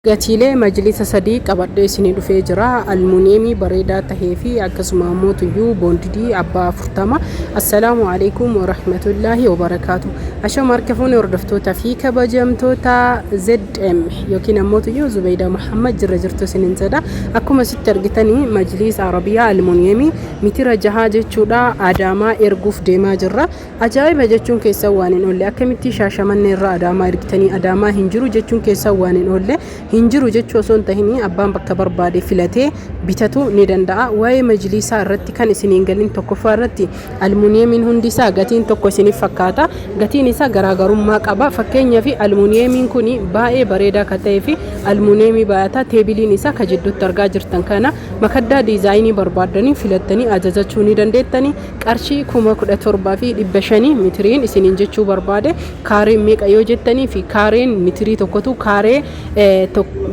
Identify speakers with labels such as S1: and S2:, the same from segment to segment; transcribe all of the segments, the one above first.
S1: Gatiilee majlisa sadii qabadhee isinii dhufee jira. Almuuniyeemii bareedaa tahee fi akkasuma ammoo tuyyuu boondidii abbaa 40. Assalaamu alaykum wa rahmatullaahi wa barakaatu. Ashama harkafuuni hordoftoota fi kabajamtoota ZM yookiin ammoo tuyyuu Zubaydaa Muhammad jirra jirtu isiniin jedha. Akkuma sitti argitanii majlisa Arabiyaa almuuniyeemii mitira jahaa jechuudha Adaamaa erguuf deemaa jirra. Ajaa'iba jechuun keessa waan hin oolle akkamitti Shaashamannee irraa Adaamaa ergitanii Adaamaa hin jiru jechuun keessa waan hin oolle hinjiru jechuu osoo hin tahin abbaan bakka barbaade filatee bitatu ni danda'a. Waa'ee majlisaa irratti kan isiniin galin tokkoffaa irratti almuuniyeemiin hundi isaa gatiin tokko isiniif fakkaata. Gatiin isaa garaagarummaa qaba. Fakkeenyaaf almuuniyeemiin kun baay'ee bareedaa kan ta'ee fi almuuniyeemii baayataa teebiliin isaa ka jidduutti argaa jirtan kana makaddaa diizaayinii barbaadanii filattanii ajajachuu ni dandeettanii. Qarshii 17,500 mitiriin isiniin jechuu barbaade kaareen meeqa yoo jettanii fi kaareen mitirii tokkotu kaaree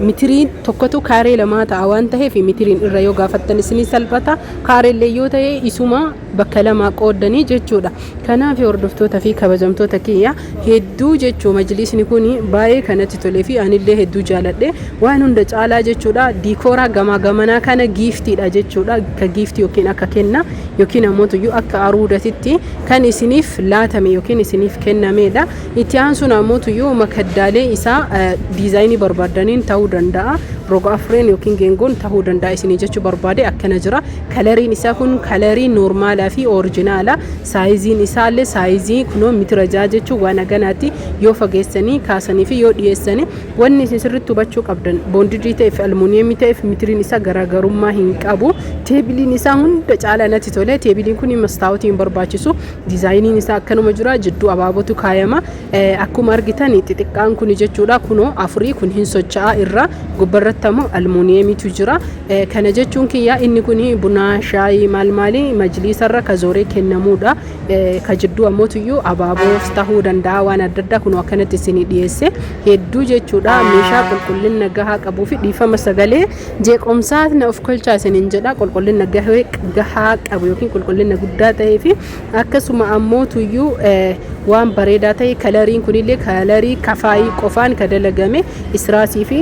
S1: mitiriin tokkotu kaaree lamaa ta'a waan ta'eef mitiriin irra yoo gaafattan isinii salphata. Kaareellee yoo ta'e isuma bakka lama qoodanii jechuudha. Kanaaf hordoftoota fi kabajamtoota kiyya hedduu jechuu majlisni kun baay'ee kanatti tolee fi anillee hedduu jaaladhe waan hunda caalaa jechuudha. Diikooraa gamaa gamanaa kana giiftiidha jechuudha. Ka giiftii yookiin akka kenna yookiin ammoo tuyyuu akka aruudatitti kan isiniif laatame yookiin isiniif kennameedha. Itti aansuun ammoo tuyyuu makaddaalee isaa diizaayinii barbaadaniin ta'uu danda'a. Roga afreen yookiin geengoon ta'uu danda'a isinii jechuu barbaade akkana jira. Kalariin isaa kun kalarii noormaalaa fi orijinaala. Saayiziin isaallee saayizii kunoo mitira jaha jechuu waan aganaatti yoo fageessanii kaasanii fi yoo dhiyeessanii wanni isin sirriitti hubachuu qabdan boondidii ta'eef almuuniyeemii ta'eef mitiriin isaa garaagarummaa hin qabu. Teebiliin isaa hunda caalaa natti tole. Teebiliin kun mastaawutiin barbaachisu. Diizaayiniin isaa akkanuma jira. Jidduu abaabotu kaayama. Akkuma argitan xixiqqaan kun jechuudha kunoo afurii kun hin socho'aa irra gubbarrattamu almuuniyeemiitu jira. Kana jechuun kiyya inni kun buna shaayii maali majlisarra ka zooree kennamuudha. Ka jidduu ammoo tuyyuu abaaboos ta'uu danda'a waan adda addaa kun akkanatti isinii dhiyeesse hedduu jechuudha. Meeshaa qulqullina gahaa qabuu fi dhiifama sagalee jeequmsaa na of kolchaa isiniin jedha. Qulqullina gahaa qabu yookiin qulqullina guddaa ta'ee fi akkasuma ammoo tuyyuu waan bareedaa ta'e kalariin kunillee kalarii kafaayii qofaan ka dalagame israasii fi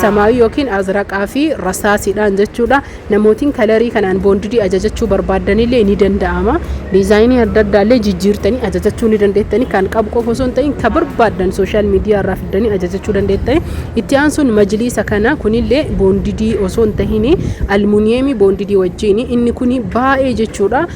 S1: samaawii yookiin azraqaa fi rasaasiidhaan jechuudha. Namootiin kalarii kanaan boondidii ajajachuu barbaadanillee ni danda'ama. Diizaayinii adda addaallee jijjiirtanii ajajachuu ni dandeettanii kan qabu qofa osoo hin ta'in ka barbaadan sooshaal miidiyaa irraa fiddanii ajajachuu dandeettanii. Itti aansuun majlisa kana kunillee boondidii osoo hin tahin almuuniyeemii boondidii wajjin inni kun baay'ee jechuudha.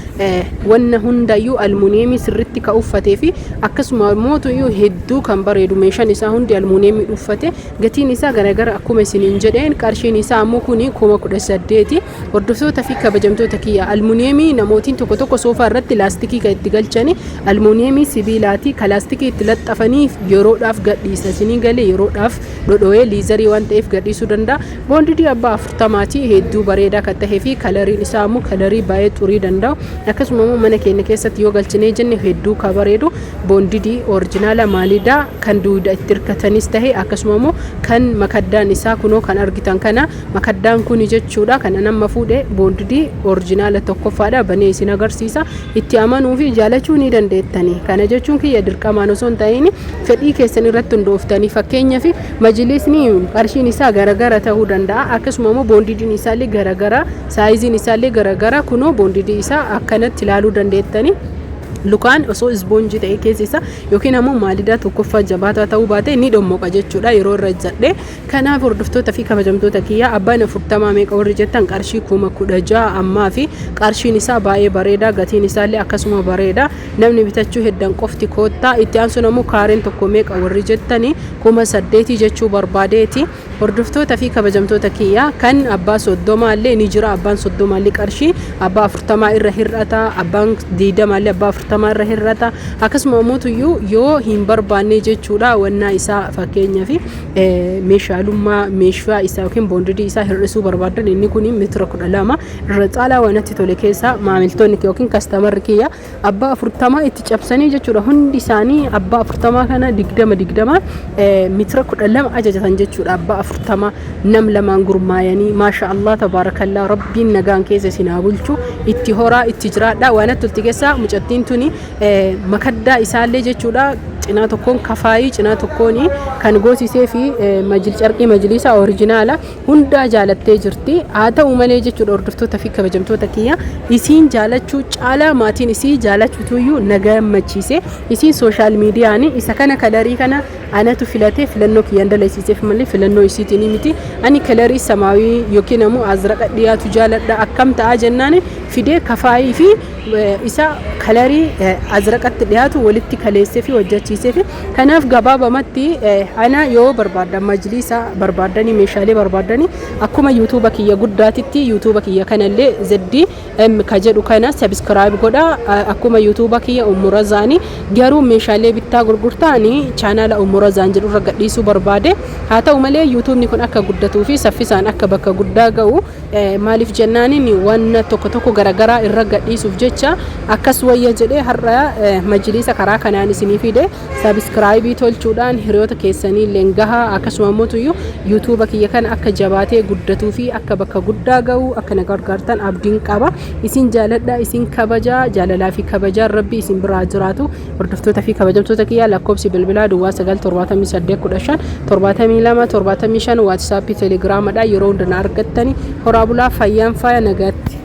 S1: Wanna hundayyuu almuuniyeemii sirriitti ka uffatee fi akkasuma immoo tuyyuu hedduu kan bareedu meeshaan isaa hundi almuuniyeemii uffate gatiin isaa garagara akkuma isiniin jedheen qarshiin isaa ammoo kuni 18,000. Hordoftoota fi kabajamtoota kiyya almuuniyeemii namootiin tokko tokko soofaa irratti laastikii kan itti galchanii almuuniyeemii sibiilaati ka laastikii itti laxxafanii yeroodhaaf gadhiisa isinii galee yeroodhaaf dhodhoo'ee liizarii waan ta'eef gadhiisuu danda'a. Boondidii abbaa 40 hedduu bareedaa kan tahee fi kalariin isaa ammoo kalarii baay'ee xurii danda'u. Akkasuma immoo mana keenya keessatti yoo galchinee jenne hedduu ka bareedu boondidii orijinaala maalidaa kan duuda itti hirkatanis tahe akkasuma immoo kan makaddaan isaa kunoo kan argitan kana makaddaan kun jechuudha kan nama fuudhe boondidii orijinaala tokkoffaadha banee isin agarsiisa. Itti amanuu fi jaalachuu ni dandeettanii. Kana jechuun kiyya dirqamaan osoo hin ta'in fedhii keessan irratti hundooftanii fakkeenyaaf majlisni qarshiin isaa garagara ta'uu danda'a. Akkasuma immoo boondidiin isaallee garagara saayiziin isaallee garagara kunoo boondidii isaa akkanatti ilaaluu dandeettanii. Lukaan osoo isboonjii ta'e keessa isaa yookiin ammoo maalidaa tokkoffaa jabaataa ta'uu baate ni dhommoqa jechuudha yeroo irra jedhe. Kanaaf hordoftoota fi kabajamtoota kiyya abbaan 40 meeqa warri jettan qarshii 16,000 ammaa fi qarshiin isaa baay'ee bareeda gatiin isaallee akkasuma bareeda. Namni bitachuu heddan qofti koottaa. Itti aansuun ammoo kaareen tokko meeqa warri jettanii 8,000 jechuu barbaadeeti. Hordoftoota fi kabajamtoota kiyya kan abbaa 30 illee ni jira. Abbaan 30 illee qarshii abbaa 40 irra hir'ata. Abbaan 20 illee abbaa 40 irra hir'ata. Akkasuma ammoo tuyyuu yoo hin barbaanne jechuudha wannaa isaa fakkeenyaaf meeshaalummaa meeshaa isaa yookiin boondidii isaa hir'isuu barbaadan inni kun meetira 12 irra caalaa wanatti tole keessa maamiltoonni yookiin kastamarri kiyya abbaa 40 itti cabsanii jechuudha. Hundi isaanii abbaa 40 kana 20 meetira 12 ajajatan jechuudha. Abbaa 40 nam lamaan gurmaayanii maasha Allah tabarakallah rabbiin nagaan keessa sinaa bulchu itti horaa itti jiraadha. Wanatti tolti keessa mucattiin tuni makaddaa isaallee jechuudha cinaa tokkoon kafaayii cinaa tokkoon kan goosisee fi carqii majlisaa oriijinaala hundaa jaalattee jirti. Haa ta'u malee jechuudha hordoftoota fi kabajamtoota kiyya isiin jaalachuu caalaa maatiin isii jaalachuutuyyuu na gammachiise. Isiin sooshaal miidiyaan isa kana kalarii kana anatu filatee filannoo kiyyaan dalaisiiseef malee filannoo isiitiin miti. Ani kalarii samaawii yookiin ammoo azraqa dhiyaatu jaaladha akkam ta'a jennaan fidee kafaayii fi isa kalarii azraqatti dhiyaatu walitti kaleessee fi hojjechiisee fi kanaaf gabaabamatti ana yoo barbaadan majlisa barbaadanii meeshaalee barbaadanii akkuma yuutuuba kiyya guddaatitti yuutuuba kiyya kanallee ZM ka jedhu kana sabskiraayib godha. Akkuma yuutuuba kiyya Umurazaani garuu meeshaalee bittaa gurgurtaanii chaanaala Umurazaan jedhu irra gadhiisuu barbaade. Haa ta'u malee yuutuubni kun akka guddatuu fi saffisaan akka bakka guddaa ga'u maaliif jennaaniin waan tokko tokko garagaraa irra gadhiisuuf jecha akkas wayya jedhee har'a majlisa karaa kanaan isinii fide sabskiraayibii tolchuudhaan hiriyoota keessanii lengaha akkasuma mootuyyuu yuutuuba kiyya kana akka jabaatee guddatuu fi akka bakka guddaa ga'u akka na gargaartan abdiin qaba. Isin jaaladha isin kabaja jaalalaa fi kabajaan rabbi isin biraa jiraatu. Hordoftoota fi kabajamtoota kiyya lakkoofsi bilbilaa duwwaa 97815 72 75 WhatsApp Telegram dha yeroo hundaa argattani. Horaa bulaa fayyaan faaya nagaatti.